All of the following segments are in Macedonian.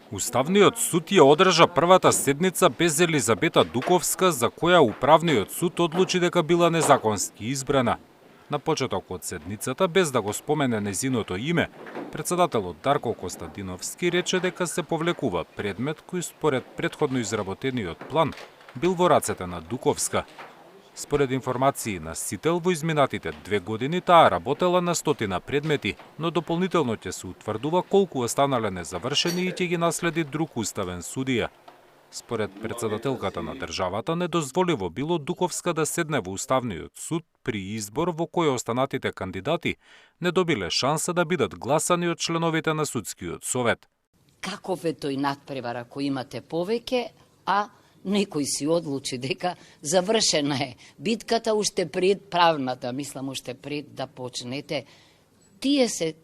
Уставниот суд ја одржа првата седница без Елизабета Дуковска, за која Управниот суд одлучи дека била незаконски избрана. На почеток од седницата, без да го спомене незиното име, председателот Дарко Костадиновски рече дека се повлекува предмет кој според претходно изработениот план бил во рацете на Дуковска. Според информации на Сител, во изминатите 2 години таа работела на 100 предмети, но дополнително ќе се утврдува колку останале незавршени и ќе ги наследи друг уставен судија. Според председателката на државата, недозволиво било Дуковска да седне во Уставниот суд при избор во кој останатите кандидати не добиле шанса да бидат гласани од членовите на судскиот совет. Каков е тој надпревар ако имате повеќе, а некој си одлучи дека завршена е битката уште пред правната, мислам уште пред да почнете. Тие се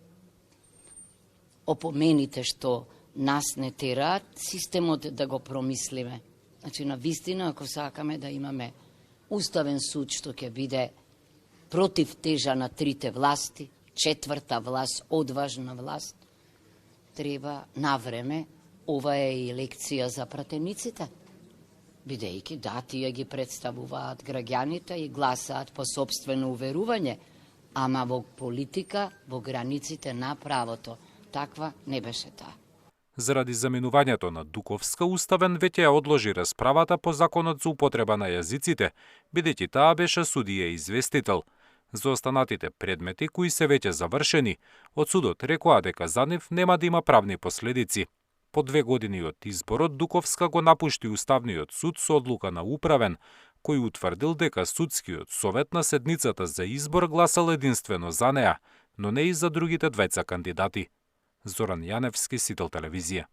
опомените што нас не тераат системот да го промислиме. Значи, на вистина, ако сакаме да имаме уставен суд што ќе биде против тежа на трите власти, четврта власт, одважна власт, треба навреме, ова е и лекција за пратениците, бидејќи да, тие ги представуваат граѓаните и гласаат по собствено уверување, ама во политика, во границите на правото. Таква не беше таа. Заради заменувањето на Дуковска, Уставен веќе ја одложи расправата по законот за употреба на јазиците, бидејќи таа беше судија известител. За останатите предмети кои се веќе завршени, од судот рекоа дека за нив нема да има правни последици. По 2 години од изборот, Дуковска го напушти Уставниот суд со одлука на Управен, кој утврдил дека судскиот совет на седницата за избор гласал единствено за неа, но не и за другите двајца кандидати. Зоран Јаневски, Сител телевизија.